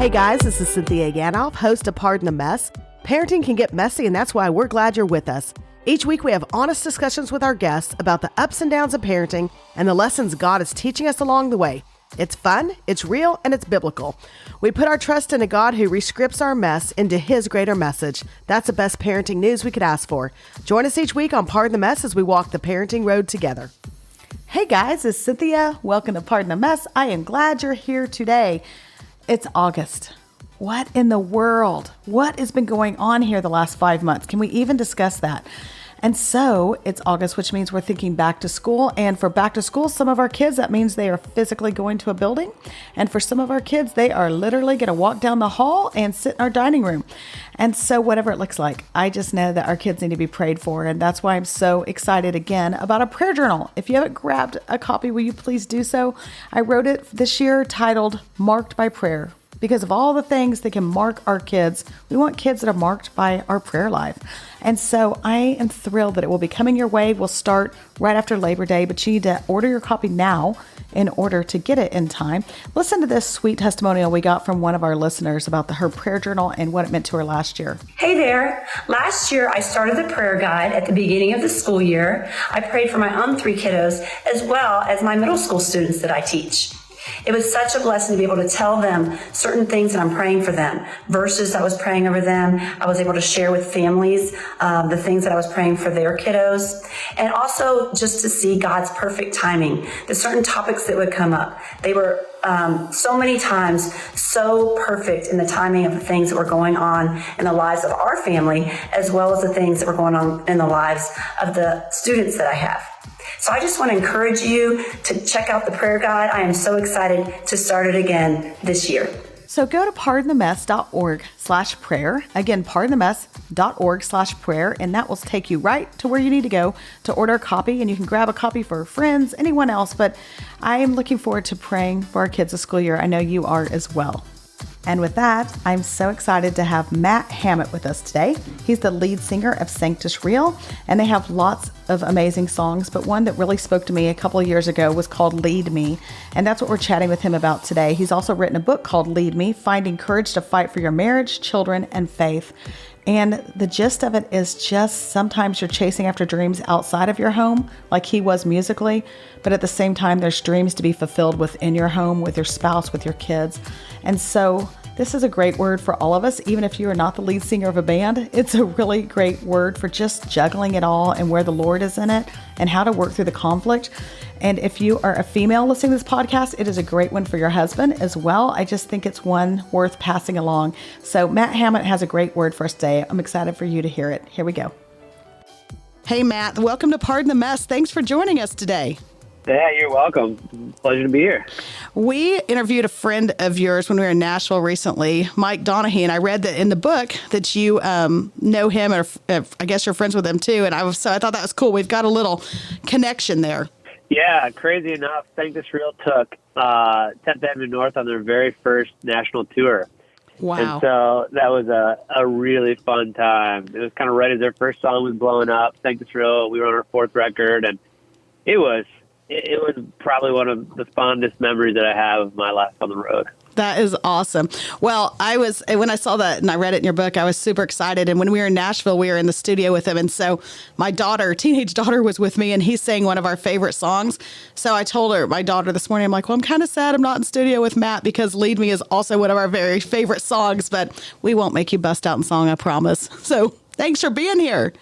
Hey guys, this is Cynthia Yanoff, host of Pardon the Mess. Parenting can get messy, and that's why we're glad you're with us. Each week we have honest discussions with our guests about the ups and downs of parenting and the lessons God is teaching us along the way. It's fun, it's real, and it's biblical. We put our trust in a God who rescripts our mess into His greater message. That's the best parenting news we could ask for. Join us each week on Pardon the Mess as we walk the parenting road together. Hey guys, it's Cynthia. Welcome to Pardon the Mess. I am glad you're here today. It's August. What in the world? What has been going on here the last 5 months? Can we even discuss that? And so it's August, which means we're thinking back to school. And for back to school, some of our kids, that means they are physically going to a building. And for some of our kids, they are literally going to walk down the hall and sit in our dining room. And so whatever it looks like, I just know that our kids need to be prayed for. And that's why I'm so excited again about a prayer journal. If you haven't grabbed a copy, will you please do so? I wrote it this year titled Marked by Prayer. Because of all the things that can mark our kids, we want kids that are marked by our prayer life. And so I am thrilled that it will be coming your way. We'll start right after Labor Day, but you need to order your copy now in order to get it in time. Listen to this sweet testimonial we got from one of our listeners about her prayer journal and what it meant to her last year. Hey there. Last year, I started the prayer guide at the beginning of the school year. I prayed for my own 3 kiddos as well as my middle school students that I teach. It was such a blessing to be able to tell them certain things that I'm praying for them. Verses I was praying over them. I was able to share with families the things that I was praying for their kiddos. And also just to see God's perfect timing. The certain topics that would come up. They were so many times so perfect in the timing of the things that were going on in the lives of our family, as well as the things that were going on in the lives of the students that I have. So I just want to encourage you to check out the prayer guide. I am so excited to start it again this year. So go to pardonthemess.org/prayer. Again, pardonthemess.org/prayer, and that will take you right to where you need to go to order a copy, and you can grab a copy for friends, anyone else. But I am looking forward to praying for our kids this school year. I know you are as well. And with that, I'm so excited to have Matt Hammitt with us today. He's the lead singer of Sanctus Real, and they have lots of amazing songs, but one that really spoke to me a couple of years ago was called Lead Me, and that's what we're chatting with him about today. He's also written a book called Lead Me, Finding Courage to Fight for Your Marriage, Children, and Faith. And the gist of it is just sometimes you're chasing after dreams outside of your home, like he was musically, but at the same time, there's dreams to be fulfilled within your home, with your spouse, with your kids. And so this is a great word for all of us, even if you are not the lead singer of a band. It's a really great word for just juggling it all and where the Lord is in it and how to work through the conflict. And if you are a female listening to this podcast, it is a great one for your husband as well. I just think it's one worth passing along. So Matt Hammitt has a great word for us today. I'm excited for you to hear it. Here we go. Hey, Matt, welcome to Pardon the Mess. Thanks for joining us today. Yeah, you're welcome. Pleasure to be here. We interviewed a friend of yours when we were in Nashville recently, Mike Donahue, and I read that in the book that you know him, or I guess you're friends with him too. And I thought that was cool. We've got a little connection there. Yeah, crazy enough, Sanctus Real took 10th Avenue North on their very first national tour. Wow. And so that was a really fun time. It was kind of right as their first song was blowing up, Sanctus Real. We were on our 4th record, and it was probably one of the fondest memories that I have of my life on the road. That is awesome. Well, when I saw that and I read it in your book, I was super excited. And when we were in Nashville, we were in the studio with him. And so my teenage daughter was with me, and he sang one of our favorite songs. So I told my daughter this morning, I'm like, well, I'm kind of sad I'm not in studio with Matt because Lead Me is also one of our very favorite songs, but we won't make you bust out in song, I promise. So thanks for being here.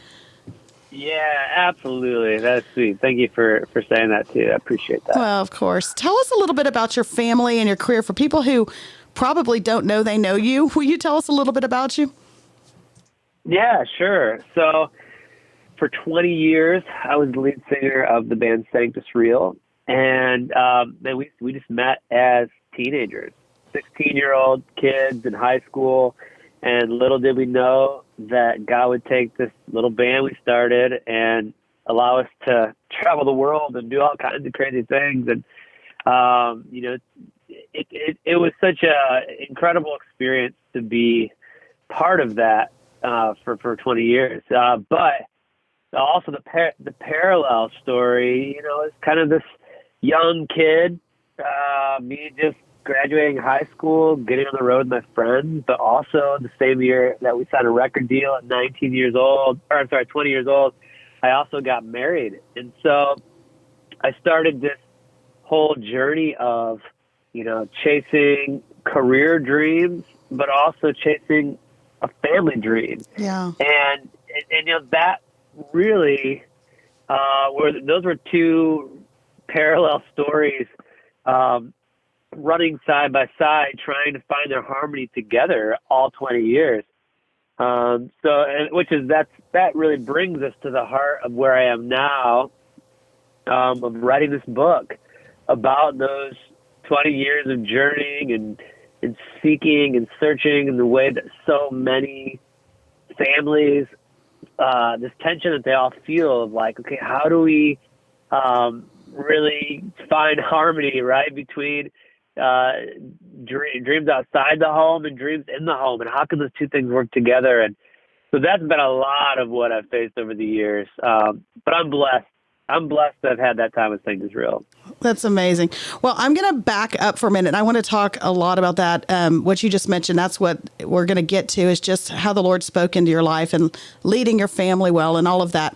Yeah, absolutely. That's sweet. Thank you for saying that, too. I appreciate that. Well, of course. Tell us a little bit about your family and your career. For people who probably don't know they know you, will you tell us a little bit about you? Yeah, sure. So for 20 years, I was the lead singer of the band Sanctus Real. And then we just met as teenagers, 16-year-old kids in high school. And little did we know that God would take this little band we started and allow us to travel the world and do all kinds of crazy things. And, it was such a incredible experience to be part of that for 20 years. But also the parallel story, it's kind of this young kid, me just graduating high school, getting on the road with my friends, but also the same year that we signed a record deal at 19 years old, or I'm sorry, 20 years old, I also got married. And so I started this whole journey of, chasing career dreams, but also chasing a family dream. Yeah. And that really, those were two parallel stories, running side by side, trying to find their harmony together all 20 years. That really brings us to the heart of where I am now, of writing this book about those 20 years of journeying and seeking and searching, in the way that so many families, this tension that they all feel of like, okay, how do we really find harmony, right, between dreams outside the home and dreams in the home, and how can those two things work together? And so that's been a lot of what I've faced over the years. But I'm blessed. I'm blessed to have had that time with Sanctus Real. That's amazing. Well, I'm going to back up for a minute. I want to talk a lot about that. What you just mentioned, that's what we're going to get to, is just how the Lord spoke into your life and leading your family well and all of that.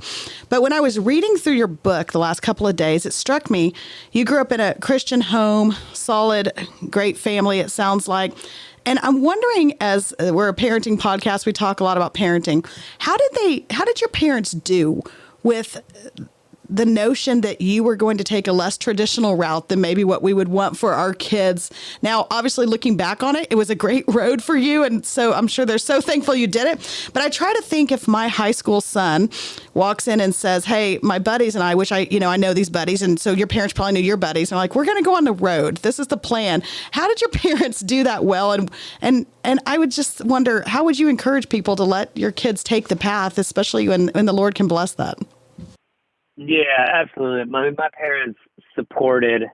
But when I was reading through your book the last couple of days, it struck me, you grew up in a Christian home, solid, great family, it sounds like. And I'm wondering, as we're a parenting podcast, we talk a lot about parenting. How did your parents do with the notion that you were going to take a less traditional route than maybe what we would want for our kids? Now, obviously, looking back on it, it was a great road for you. And so I'm sure they're so thankful you did it. But I try to think, if my high school son walks in and says, hey, my buddies and I, which I know these buddies. And so your parents probably knew your buddies. And like, we're going to go on the road. This is the plan. How did your parents do that well? And I would just wonder, how would you encourage people to let your kids take the path, especially when the Lord can bless that? Yeah, absolutely. My parents supported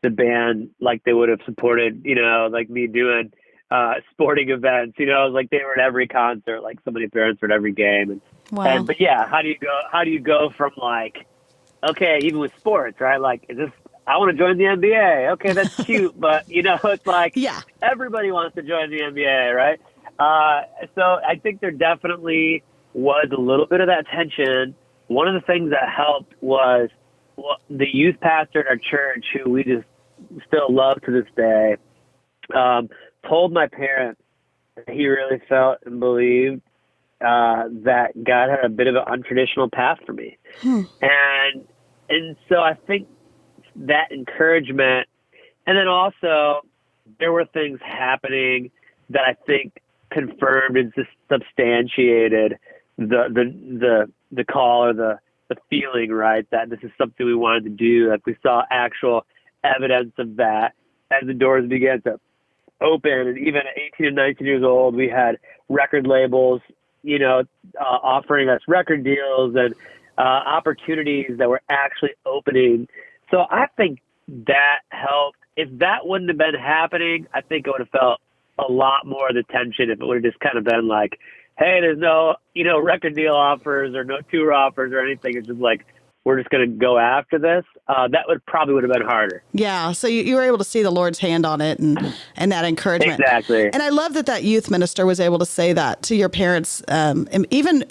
the band like they would have supported, like me doing sporting events. Like they were at every concert, like so many parents were at every game. Wow. But yeah, how do you go from like, okay, even with sports, right? Like, I want to join the NBA. Okay, that's cute, but it's like, yeah, everybody wants to join the NBA, right? So I think there definitely was a little bit of that tension. One of the things that helped was the youth pastor at our church, who we just still love to this day, told my parents that he really felt and believed that God had a bit of an untraditional path for me. And so I think that encouragement, and then also there were things happening that I think confirmed and substantiated the call, or the feeling, right, that this is something we wanted to do. Like, we saw actual evidence of that as the doors began to open. And even at 18 and 19 years old, we had record labels, offering us record deals and opportunities that were actually opening. So I think that helped. If that wouldn't have been happening, I think I would have felt a lot more of the tension if it would have just kind of been like, hey, there's no, record deal offers or no tour offers or anything. It's just like, we're just going to go after this. That would have been harder. Yeah. So you were able to see the Lord's hand on it and that encouragement. Exactly. And I love that youth minister was able to say that to your parents. And even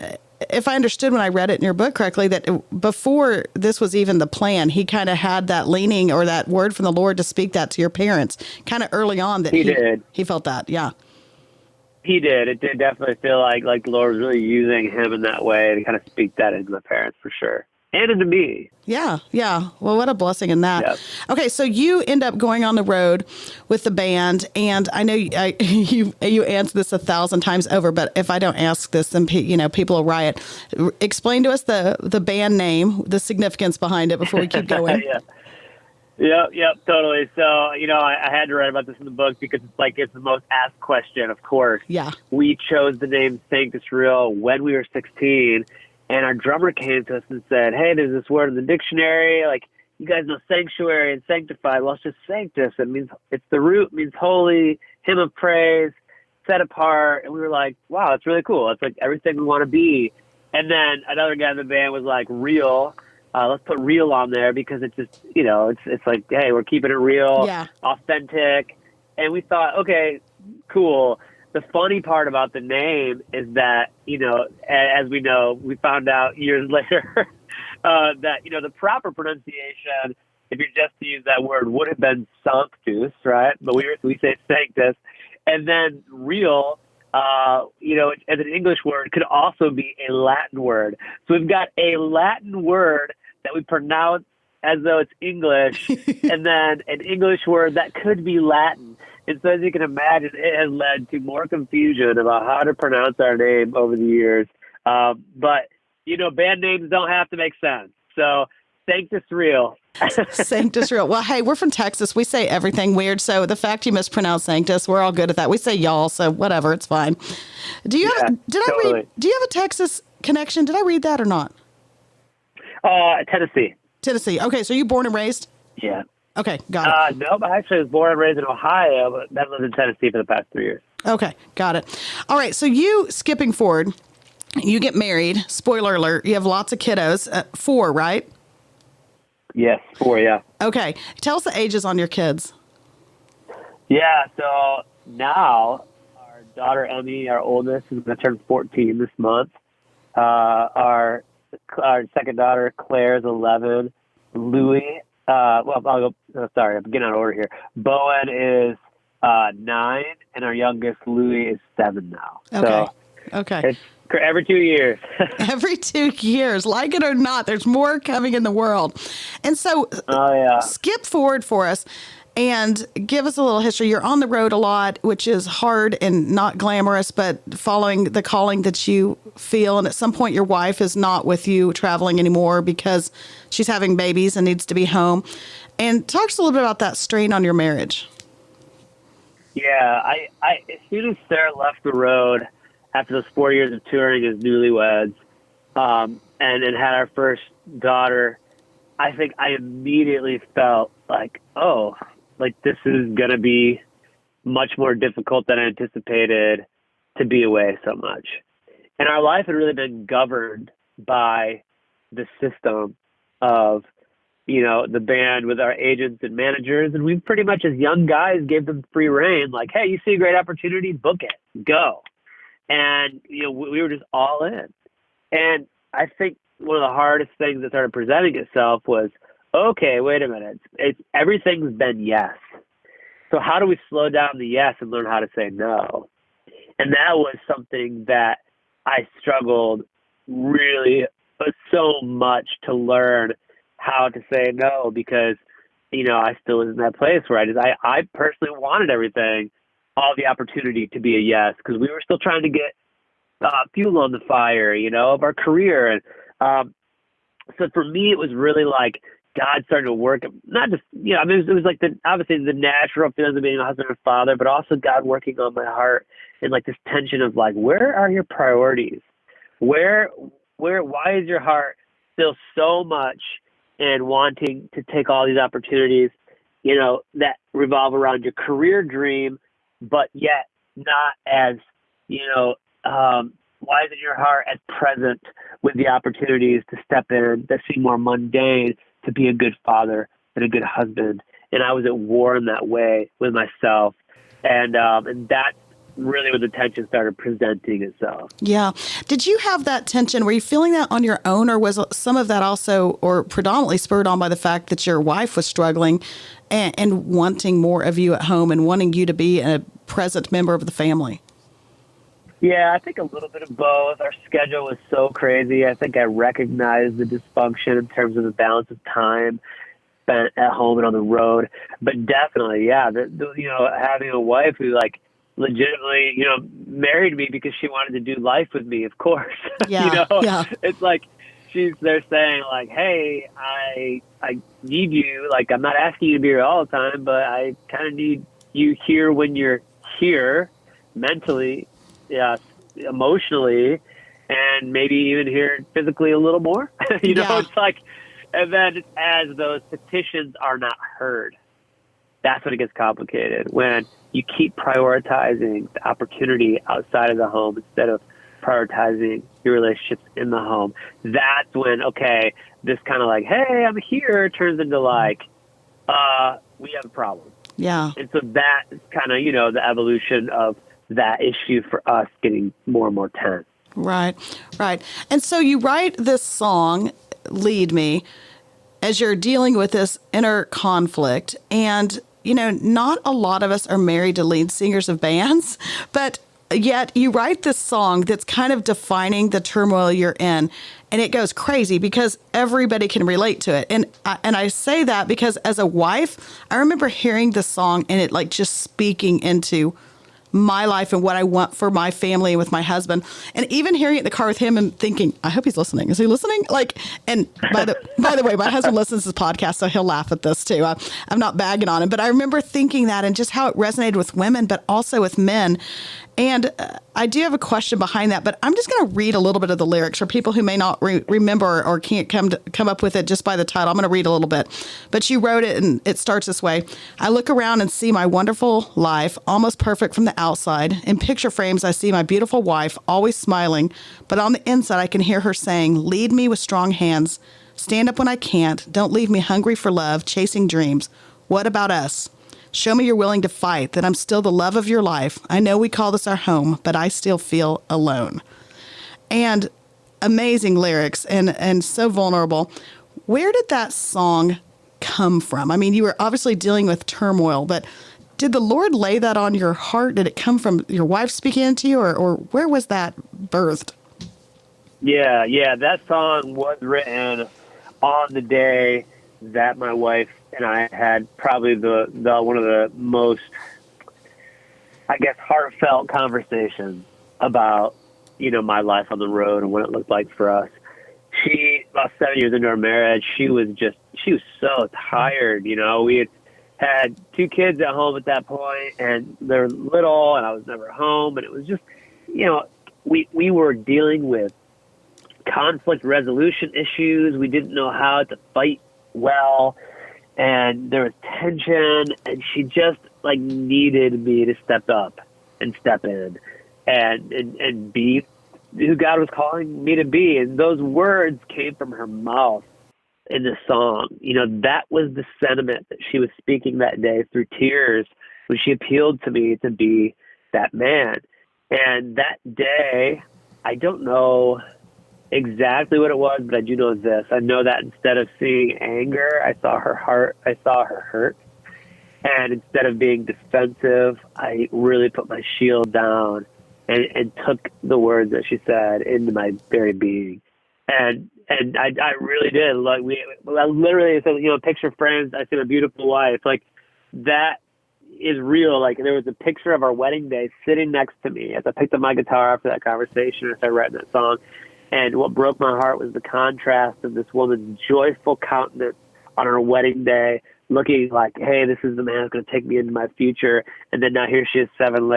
if I understood when I read it in your book correctly, that before this was even the plan, he kind of had that leaning or that word from the Lord to speak that to your parents kind of early on, that he did. He felt that. Yeah. He did. It did definitely feel like the Lord was really using him in that way to kind of speak that into my parents, for sure. And into me. Yeah. Yeah. Well, what a blessing in that. Yep. Okay. So you end up going on the road with the band, and I know you answered this 1,000 times over, but if I don't ask this, then people will riot. Explain to us the band name, the significance behind it before we keep going. Yeah. Yep, totally. So, I had to write about this in the book because it's the most asked question, of course. Yeah. We chose the name Sanctus Real when we were 16, and our drummer came to us and said, hey, there's this word in the dictionary, like, you guys know sanctuary and sanctified. Well, it's just sanctus. It means, it's the root, means holy, hymn of praise, set apart. And we were like, wow, that's really cool. It's like everything we want to be. And then another guy in the band was like, real. Let's put real on there because it's just, it's like, hey, we're keeping it real, authentic. and we thought, okay, cool. The funny part about the name is that, as we know, we found out years later that, the proper pronunciation, if you're just to use that word, would have been sanctus, right? But we say sanctus. And then real, as an English word, could also be a Latin word. So we've got a Latin word that we pronounce as though it's English, and then an English word that could be Latin. And so as you can imagine, it has led to more confusion about how to pronounce our name over the years. But, band names don't have to make sense. So Sanctus Real. Sanctus Real. Well, hey, we're from Texas. We say everything weird. So the fact you mispronounce Sanctus, we're all good at that. We say y'all, so whatever, it's fine. Do you have a Texas connection? Did I read that or not? Tennessee. Tennessee. Okay, so you born and raised? Yeah. Okay, got it. No, but I actually was born and raised in Ohio, but I've lived in Tennessee for the past 3 years. Okay, got it. All right, so skipping forward, you get married. Spoiler alert, you have lots of kiddos. 4, right? Yes, 4, yeah. Okay, tell us the ages on your kids. Yeah, so now our daughter Emmy, our oldest, is going to turn 14 this month. Our second daughter Claire is 11. Louis, I'm getting out of order here. Bowen is 9, and our youngest Louis is 7 now. Okay. It's every 2 years. Every 2 years, like it or not, there's more coming in the world. And so skip forward for us and give us a little history. You're on the road a lot, which is hard and not glamorous, but following the calling that you feel. And at some point, your wife is not with you traveling anymore because she's having babies and needs to be home. And talk to us a little bit about that strain on your marriage. Yeah, I as soon as Sarah left the road after those 4 years of touring as newlyweds, and had our first daughter, I think I immediately felt like, this is going to be much more difficult than I anticipated to be away so much. And our life had really been governed by the system of, the band with our agents and managers. And we pretty much, as young guys, gave them free rein, like, hey, you see a great opportunity, book it, go. And, we were just all in. And I think one of the hardest things that started presenting itself was, okay, wait a minute. Everything's been yes. So how do we slow down the yes and learn how to say no? And that was something that I struggled really so much to learn how to say no, because, I still was in that place where I personally wanted everything, all the opportunity to be a yes, because we were still trying to get fuel on the fire, of our career. And so for me, it was really like God started to work, not just, it was like obviously the natural feelings of being a husband and father, but also God working on my heart and like this tension of like, where are your priorities? Why is your heart still so much and wanting to take all these opportunities, that revolve around your career dream, but yet not as, why isn't your heart as present with the opportunities to step in that seem more mundane, to be a good father and a good husband? And I was at war in that way with myself. And that's really when the tension started presenting itself. Yeah. Did you have that tension? Were you feeling that on your own, or was some of that also, or predominantly spurred on by the fact that your wife was struggling and wanting more of you at home and wanting you to be a present member of the family? Yeah, I think a little bit of both. Our schedule was so crazy. I think I recognized the dysfunction in terms of the balance of time spent at home and on the road. But definitely, yeah, having a wife who legitimately, married me because she wanted to do life with me, of course. Yeah, yeah. It's like they're saying like, hey, I need you. Like, I'm not asking you to be here all the time, but I kind of need you here when you're here, mentally, emotionally, and maybe even here physically a little more. It's like, and then as those petitions are not heard, that's when it gets complicated. When you keep prioritizing the opportunity outside of the home instead of prioritizing your relationships in the home, that's when, okay, this kind of like, hey, I'm here, turns into like, we have a problem. Yeah. And so that is kind of, the evolution of that issue for us getting more and more tense. Right. Right. And so you write this song, Lead Me, as you're dealing with this inner conflict. And, not a lot of us are married to lead singers of bands, but yet you write this song that's kind of defining the turmoil you're in. And it goes crazy because everybody can relate to it. And I say that because as a wife, I remember hearing the song and it like just speaking into my life and what I want for my family and with my husband. And even hearing it in the car with him and thinking, I hope he's listening. Is he listening? And by the way, my husband listens to this podcast, so he'll laugh at this too. I'm not bagging on him, but I remember thinking that and just how it resonated with women, but also with men. And I do have a question behind that, but I'm just going to read a little bit of the lyrics for people who may not remember or can't come up with it just by the title. I'm going to read a little bit. But you wrote it, and it starts this way. I look around and see my wonderful life, almost perfect from the outside. In picture frames, I see my beautiful wife, always smiling. But on the inside, I can hear her saying, lead me with strong hands. Stand up when I can't. Don't leave me hungry for love, chasing dreams. What about us? Show me you're willing to fight, that I'm still the love of your life. I know we call this our home, but I still feel alone. And amazing lyrics and so vulnerable. Where did that song come from? I mean, you were obviously dealing with turmoil, but did the Lord lay that on your heart? Did it come from your wife speaking into you, or where was that birthed? Yeah, that song was written on the day that my wife and I had probably the one of the most, I guess, heartfelt conversations about, my life on the road and what it looked like for us. She, about 7 years into our marriage, she was so tired. We had 2 kids at home at that point, and they're little, and I was never home, and it was just, we were dealing with conflict resolution issues. We didn't know how to fight well, and there was tension, and she just needed me to step up and step in and be who God was calling me to be. And those words came from her mouth in the song. That was the sentiment that she was speaking that day through tears when she appealed to me to be that man. And that day, I don't know exactly what it was, but I do know this. I know that instead of seeing anger, I saw her heart, I saw her hurt. And instead of being defensive, I really put my shield down and took the words that she said into my very being. And I really did. I literally said, picture frames, I see my beautiful wife. That is real. There was a picture of our wedding day sitting next to me as I picked up my guitar after that conversation and started writing that song. And what broke my heart was the contrast of this woman's joyful countenance on her wedding day, looking like, hey, this is the man who's going to take me into my future. And then now here she is 7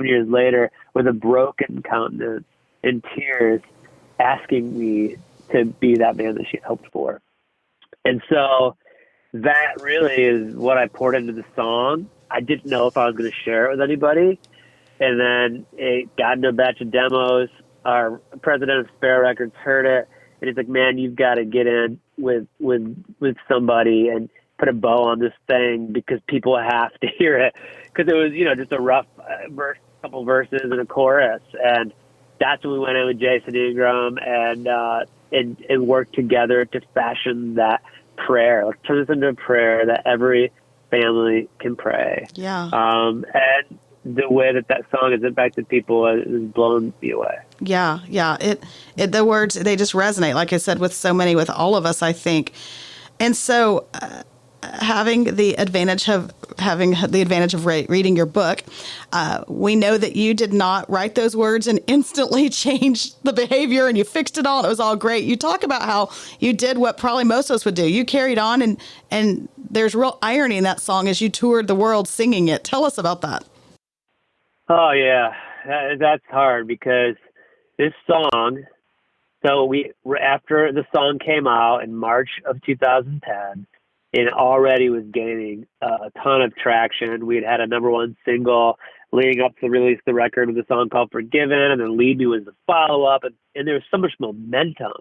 years later, with a broken countenance and tears, asking me to be that man that she had hoped for. And so that really is what I poured into the song. I didn't know if I was going to share it with anybody. And then it got into a batch of demos. Our president of Sparrow Records heard it, and he's like, man, you've got to get in with somebody and put a bow on this thing because people have to hear it. Because it was, just a rough couple verses and a chorus. And that's when we went in with Jason Ingram and worked together to fashion that prayer. Let's turn this into a prayer that every family can pray. Yeah. And the way that song has impacted people has blown me away. Yeah. The words, they just resonate, like I said, with all of us, I think. And so having the advantage of reading your book, we know that you did not write those words and instantly change the behavior and you fixed it all. And it was all great. You talk about how you did what probably most of us would do. You carried on and there's real irony in that song as you toured the world singing it. Tell us about that. Oh, yeah. That's hard because this song, after the song came out in March of 2010, it already was gaining a ton of traction. We had a #1 single leading up to the release of the record with a song called Forgiven, and then Lead Me was the follow-up, and there was so much momentum.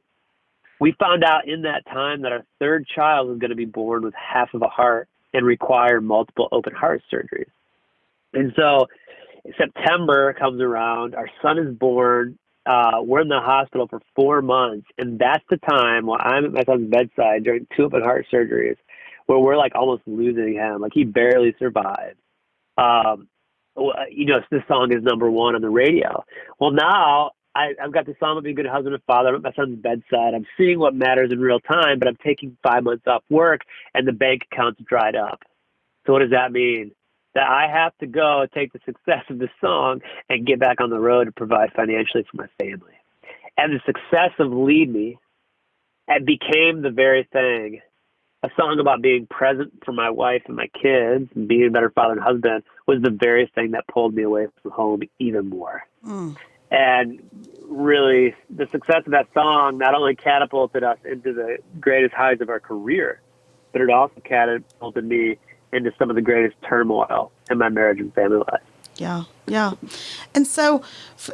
We found out in that time that our 3rd child was going to be born with half of a heart and required multiple open heart surgeries. And so September comes around, our son is born, we're in the hospital for 4 months, and that's the time while I'm at my son's bedside during 2 open heart surgeries where we're like almost losing him. Like he barely survived. This song is number 1 on the radio. Well, now I've got the song of being a good husband and father. I'm at my son's bedside. I'm seeing what matters in real time, but I'm taking 5 months off work and the bank account's dried up. So what does that mean? That I have to go take the success of this song and get back on the road to provide financially for my family. And the success of Lead Me, it became the very thing. A song about being present for my wife and my kids and being a better father and husband was the very thing that pulled me away from home even more. And really, the success of that song not only catapulted us into the greatest highs of our career, but it also catapulted me into some of the greatest turmoil in my marriage and family life. Yeah, yeah. And so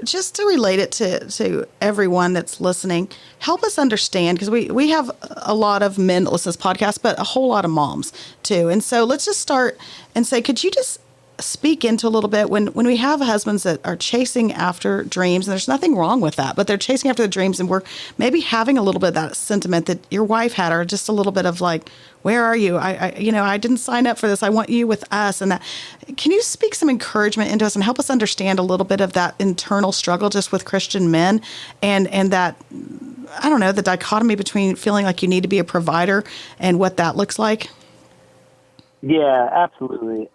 just to relate it to everyone that's listening, help us understand, because we have a lot of men that listen to this podcast, but a whole lot of moms too. And so let's just start and say, could you just speak into a little bit when we have husbands that are chasing after dreams, and there's nothing wrong with that, but they're chasing after the dreams and we're maybe having a little bit of that sentiment that your wife had, or just a little bit of like, where are you? I didn't sign up for this. I want you with us. And that, can you speak some encouragement into us and help us understand a little bit of that internal struggle just with Christian men and that, I don't know, the dichotomy between feeling like you need to be a provider and what that looks like? Yeah, absolutely.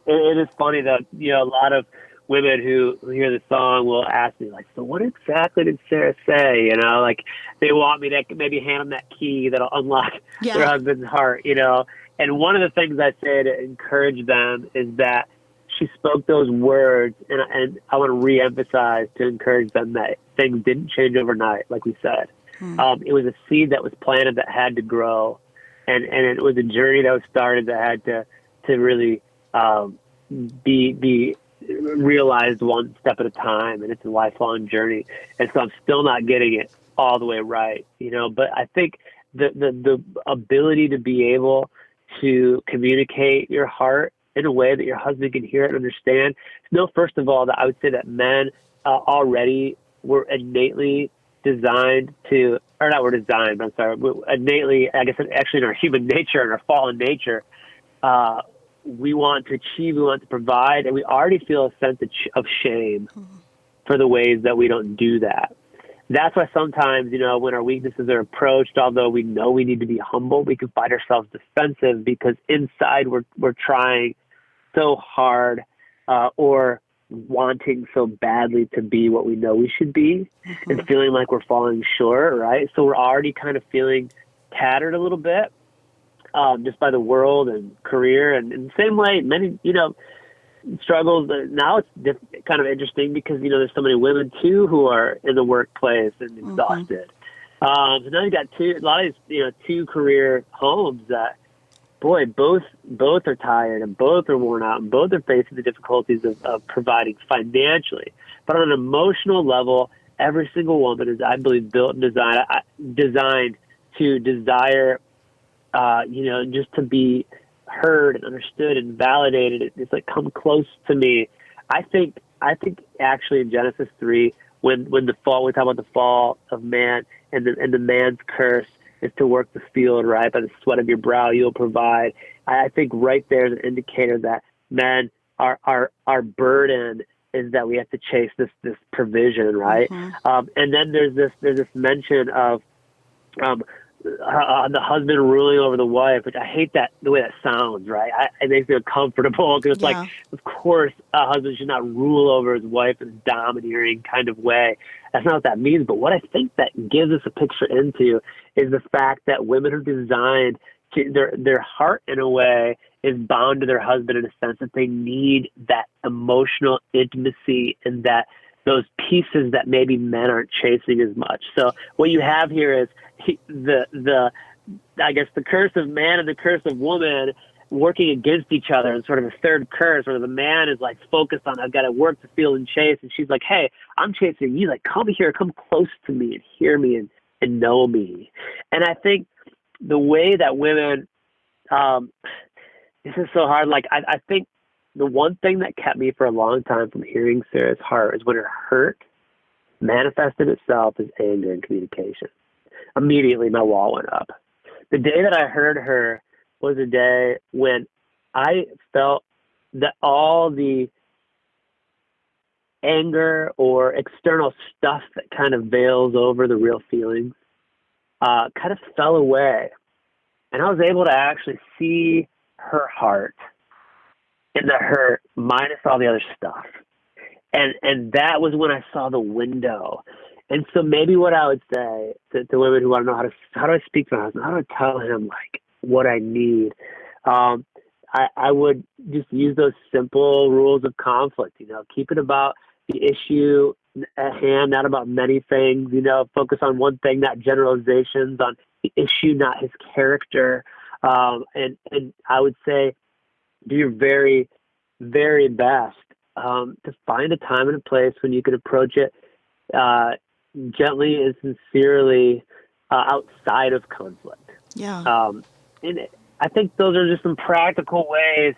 It is funny that, a lot of women who hear the song will ask me, like, so what exactly did Sarah say? Like they want me to maybe hand them that key that'll unlock their husband's heart, And one of the things I say to encourage them is that she spoke those words, and I want to reemphasize to encourage them that things didn't change overnight, like we said. It was a seed that was planted that had to grow. And it was a journey that was started that had to really be realized one step at a time, and it's a lifelong journey. And so I'm still not getting it all the way right, But I think the ability to be able to communicate your heart in a way that your husband can hear it and understand. First of all, that I would say that men already were innately designed to, or not, we're designed, but I'm sorry, innately, I guess, actually in our human nature and our fallen nature, we want to achieve, we want to provide, and we already feel a sense of shame for the ways that we don't do that. That's why sometimes, when our weaknesses are approached, although we know we need to be humble, we can find ourselves defensive because inside we're trying so hard or wanting so badly to be what we know we should be and feeling like we're falling short, right? So we're already kind of feeling tattered a little bit just by the world and career. And in the same way, many, struggles. Now it's kind of interesting because, there's so many women too who are in the workplace and exhausted. So now you've got a lot of these, 2 career homes that, boy, both are tired and both are worn out and both are facing the difficulties of providing financially. But on an emotional level, every single woman is, I believe, built and designed to desire, just to be heard and understood and validated. It's like, come close to me. I think actually in Genesis 3, when the fall, we talk about the fall of man and the man's curse is to work the field, right? By the sweat of your brow, you'll provide. I think right there is an indicator that men, our burden is that we have to chase this provision, right? And then there's this mention of the husband ruling over the wife, which I hate the way that sounds, right? It makes me uncomfortable because it's like, of course, a husband should not rule over his wife in a domineering kind of way. That's not what that means. But what I think that gives us a picture into is the fact that women are designed to, their heart in a way is bound to their husband in a sense that they need that emotional intimacy and that those pieces that maybe men aren't chasing as much. So what you have here is I guess the curse of man and the curse of woman working against each other, and sort of a third curse where the man is like focused on, I've got to work the field and chase, and she's like, hey, I'm chasing you, like, come here, come close to me and hear me and know me. And I think the way that women this is so hard. Like, I think the one thing that kept me for a long time from hearing Sarah's heart is when her hurt manifested itself as anger and communication. Immediately, my wall went up. The day that I heard her was a day when I felt that all the anger or external stuff that kind of veils over the real feelings kind of fell away. And I was able to actually see her heart and the hurt minus all the other stuff. And that was when I saw the window. And so maybe what I would say to women who want to know how do I speak to my husband, how do I tell him like what I need? I would just use those simple rules of conflict, keep it about the issue at hand, not about many things, focus on one thing, not generalizations, on the issue, not his character. And I would say do your very, very best to find a time and a place when you can approach it gently and sincerely outside of conflict. Yeah. And I think those are just some practical ways,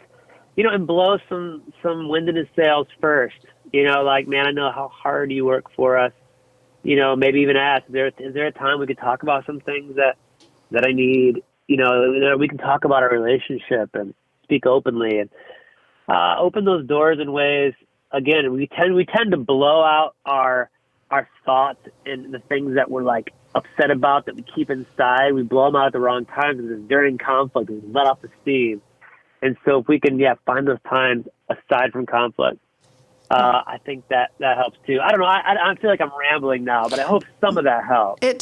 and blow some wind in his sails first. Like, man, I know how hard you work for us. Maybe even ask, is there a time we could talk about some things that I need? We can talk about our relationship and speak openly and open those doors in ways. Again, we tend to blow out our thoughts and the things that we're like upset about that we keep inside. We blow them out at the wrong times, and it's during conflict, we let off the steam. And so if we can, find those times aside from conflict, I think that helps too. I don't know. I feel like I'm rambling now, but I hope some of that helps. I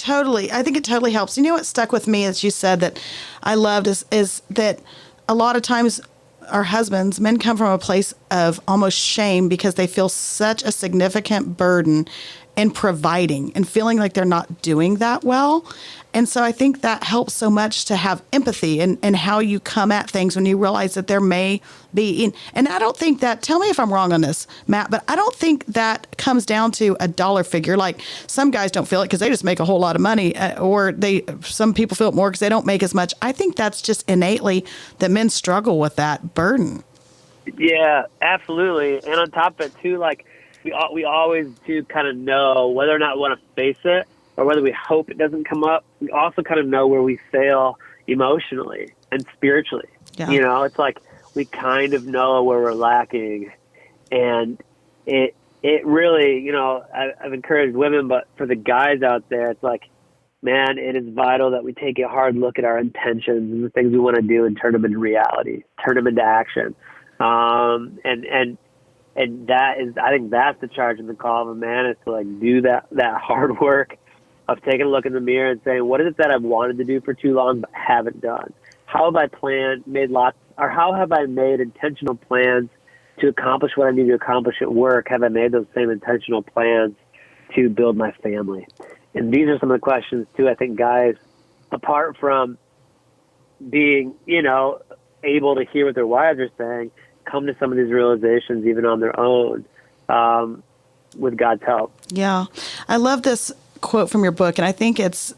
think it totally helps. What stuck with me, as you said, that I loved is that a lot of times our husbands, men, come from a place of almost shame because they feel such a significant burden in providing and feeling like they're not doing that well. And so I think that helps so much to have empathy and how you come at things when you realize that there may be, and I don't think that, tell me if I'm wrong on this, Matt, but I don't think that comes down to a dollar figure. Like, some guys don't feel it because they just make a whole lot of money, or some people feel it more because they don't make as much. I think that's just innately that men struggle with that burden. Yeah, absolutely. And on top of it too, like, we always do kind of know whether or not we want to face it or whether we hope it doesn't come up. We also kind of know where we fail emotionally and spiritually. Yeah. It's like we kind of know where we're lacking. And it really, I've encouraged women, but for the guys out there, it's like, man, it is vital that we take a hard look at our intentions and the things we want to do and turn them into reality, turn them into action. And that is, I think that's the charge and the call of a man, is to like do that hard work of taking a look in the mirror and saying, what is it that I've wanted to do for too long but haven't done? How have I how have I made intentional plans to accomplish what I need to accomplish at work? Have I made those same intentional plans to build my family? And these are some of the questions too, I think guys, apart from being, able to hear what their wives are saying, come to some of these realizations even on their own, with God's help. Yeah. I love this quote from your book, and I think it's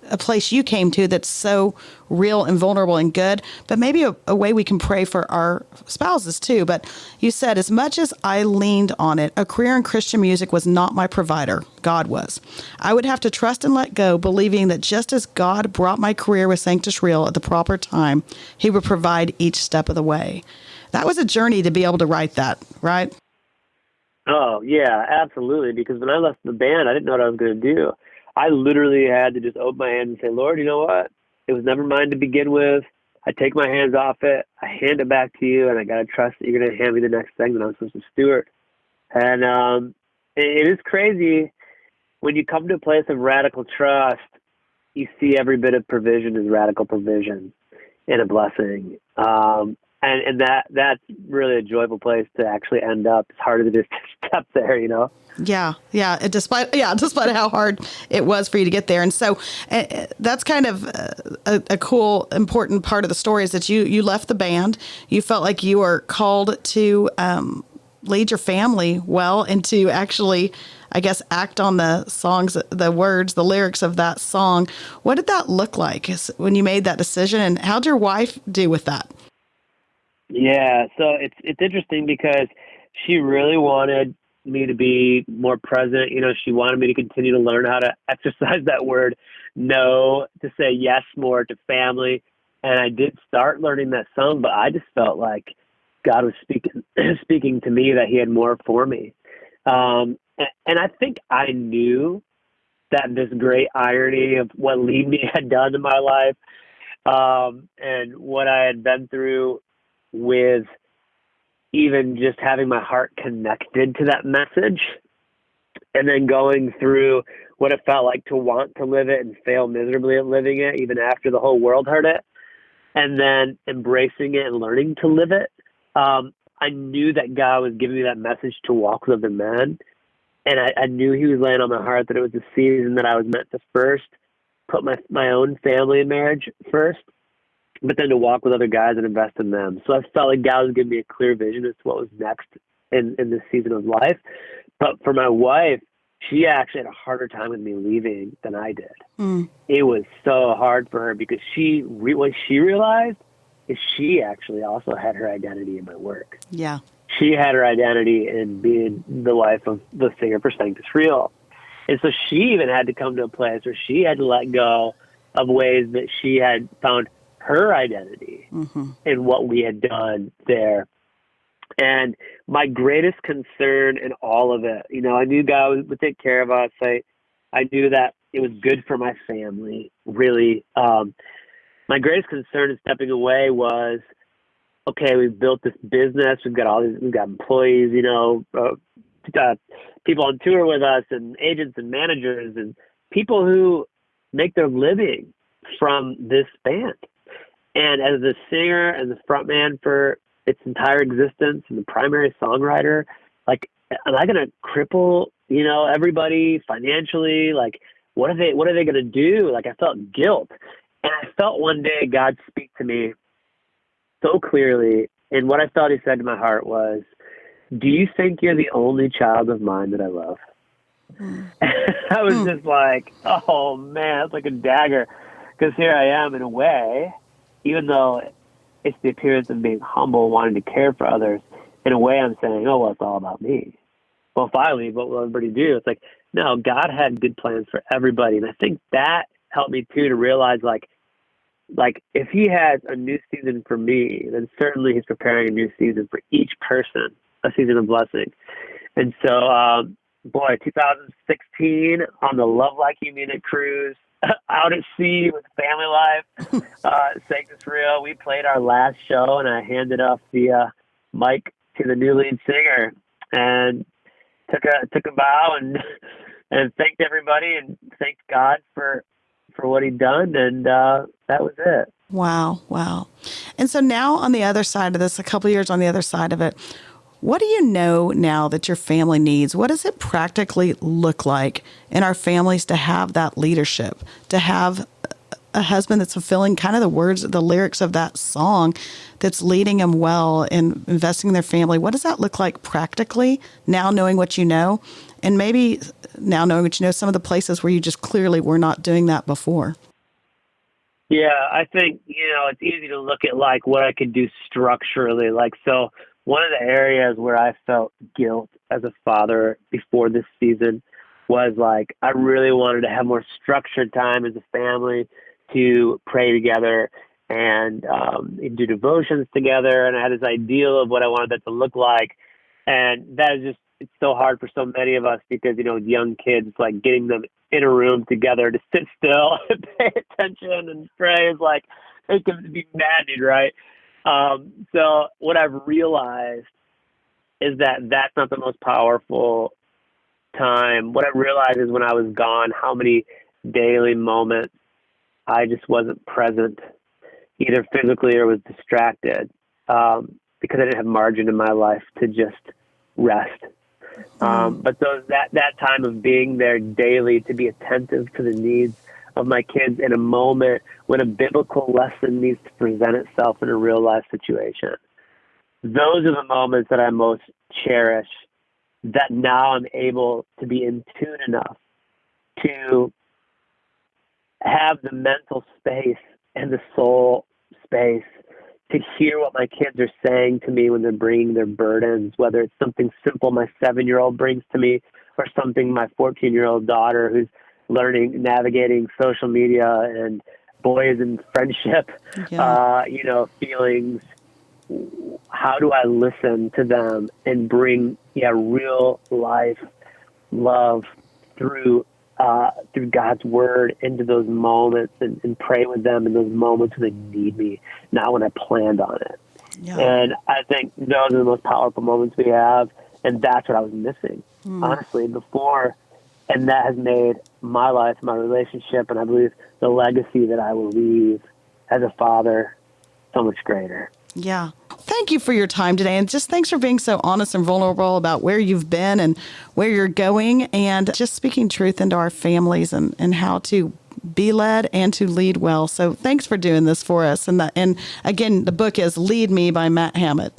a place you came to that's so real and vulnerable and good, but maybe a way we can pray for our spouses too. But you said, as much as I leaned on it, a career in Christian music was not my provider. God was. I would have to trust and let go, believing that just as God brought my career with Sanctus Real at the proper time, he would provide each step of the way. That was a journey to be able to write that, right? Oh, yeah, absolutely. Because when I left the band, I didn't know what I was going to do. I literally had to just open my hand and say, Lord, you know what? It was never mine to begin with. I take my hands off it. I hand it back to you, and I got to trust that you're going to hand me the next thing that I'm supposed to steward. And it is crazy. When you come to a place of radical trust, you see every bit of provision as radical provision and a blessing. And that's really a joyful place to actually end up. It's harder to just step there, Yeah. Despite how hard it was for you to get there. And so that's kind of a cool, important part of the story, is that you left the band. You felt like you were called to lead your family well, and to actually, I guess, act on the songs, the words, the lyrics of that song. What did that look like when you made that decision, and how'd your wife do with that? Yeah, so it's interesting because she really wanted me to be more present. She wanted me to continue to learn how to exercise that word no, to say yes more to family. And I did start learning that some, but I just felt like God was speaking speaking to me that He had more for me. And I think I knew that this great irony of what Lead Me had done in my life, and what I had been through with even just having my heart connected to that message, and then going through what it felt like to want to live it and fail miserably at living it, even after the whole world heard it, and then embracing it and learning to live it. I knew that God was giving me that message to walk with other men. And I knew He was laying on my heart that it was a season that I was meant to first put my own family and marriage first, but then to walk with other guys and invest in them. So I felt like God was giving me a clear vision as to what was next in this season of life. But for my wife, she actually had a harder time with me leaving than I did. It was so hard for her because what she realized is she actually also had her identity in my work. Yeah. She had her identity in being the wife of the singer for Sanctus Real. And so she even had to come to a place where she had to let go of ways that she had found her identity in what we had done there. And my greatest concern in all of it, I knew God would take care of us. I knew that it was good for my family, really. My greatest concern in stepping away was, okay, we've built this business. We've got employees, people on tour with us, and agents and managers and people who make their living from this band. And as the singer and the frontman for its entire existence and the primary songwriter, like, am I going to cripple, everybody financially? Like, what are they going to do? Like, I felt guilt. And I felt one day God speak to me so clearly, and what I thought He said to my heart was, do you think you're the only child of mine that I love? I was just like, oh man, it's like a dagger, because here I am in a way, even though it's the appearance of being humble, wanting to care for others, in a way I'm saying, oh, well, it's all about me. Well, if I leave, what will everybody do? It's like, no, God had good plans for everybody. And I think that helped me too to realize, like if He has a new season for me, then certainly He's preparing a new season for each person, a season of blessing. And so, 2016 on the Love Like You Mean It cruise, out at sea with family life, Sanctus Real, we played our last show, and I handed off the mic to the new lead singer and took a bow and thanked everybody and thanked God for what He'd done, and that was it. Wow. And so now on the other side of this, a couple of years on the other side of it, what do you know now that your family needs? What does it practically look like in our families to have that leadership, to have a husband that's fulfilling kind of the lyrics of that song, that's leading them well and investing in their family? What does that look like practically now, knowing what you know, and maybe now knowing what you know, some of the places where you just clearly were not doing that before? Yeah, I think, it's easy to look at like what I could do structurally. Like, so one of the areas where I felt guilt as a father before this season was like, I really wanted to have more structured time as a family to pray together and do devotions together. And I had this ideal of what I wanted that to look like. And that is just, it's so hard for so many of us because, with young kids, like getting them in a room together to sit still and pay attention and pray is like, it can be maddening, right? So what I've realized is that that's not the most powerful time. What I realized is when I was gone, how many daily moments I just wasn't present, either physically or was distracted, because I didn't have margin in my life to just rest. But that time of being there daily to be attentive to the needs of my kids in a moment when a biblical lesson needs to present itself in a real life situation. Those are the moments that I most cherish, that now I'm able to be in tune enough to have the mental space and the soul space to hear what my kids are saying to me when they're bringing their burdens, whether it's something simple my 7-year-old brings to me or something my 14-year-old daughter who's navigating social media and boys and friendship, feelings. How do I listen to them and bring real life love through God's word into those moments and pray with them in those moments when they need me, not when I planned on it. Yeah. And I think those are the most powerful moments we have, and that's what I was missing, honestly, before. And that has made my life, my relationship, and I believe the legacy that I will leave as a father so much greater. Yeah. Thank you for your time today. And just thanks for being so honest and vulnerable about where you've been and where you're going, and just speaking truth into our families and how to be led and to lead well. So thanks for doing this for us. And again, the book is Lead Me by Matt Hammitt.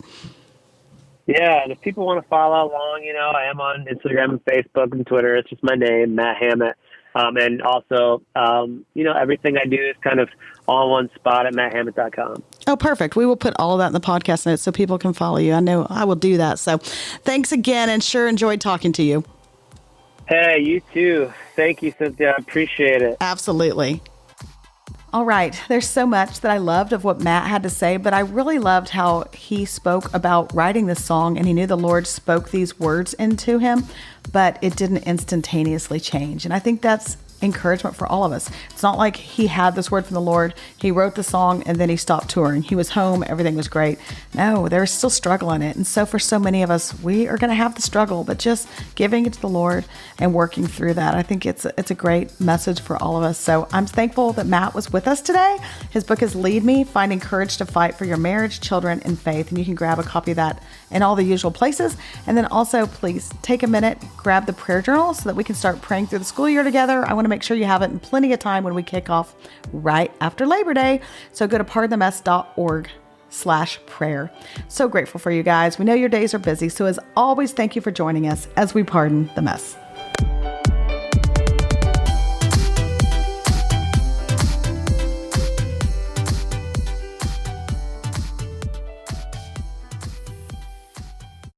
Yeah, and if people want to follow along, I am on Instagram and Facebook and Twitter. It's just my name, Matt Hammitt. And also, everything I do is kind of all in one spot at matthammitt.com. Oh, perfect. We will put all of that in the podcast notes so people can follow you. I know I will do that. So thanks again, and sure enjoyed talking to you. Hey, you too. Thank you, Cynthia. I appreciate it. Absolutely. All right. There's so much that I loved of what Matt had to say, but I really loved how he spoke about writing this song, and he knew the Lord spoke these words into him, but it didn't instantaneously change. And I think that's encouragement for all of us. It's not like he had this word from the Lord, he wrote the song, and then he stopped touring. He was home, everything was great. No, there's still struggle in it. And so for so many of us, we are going to have the struggle, but just giving it to the Lord and working through that. I think it's a great message for all of us. So I'm thankful that Matt was with us today. His book is Lead Me, Finding Courage to Fight for Your Marriage, Children, and Faith. And you can grab a copy of that in all the usual places. And then also, please take a minute, grab the prayer journal so that we can start praying through the school year together. I want to make sure you have it in plenty of time when we kick off right after Labor Day. So go to pardonthemess.org/prayer. So grateful for you guys. We know your days are busy. So as always, thank you for joining us as we pardon the mess.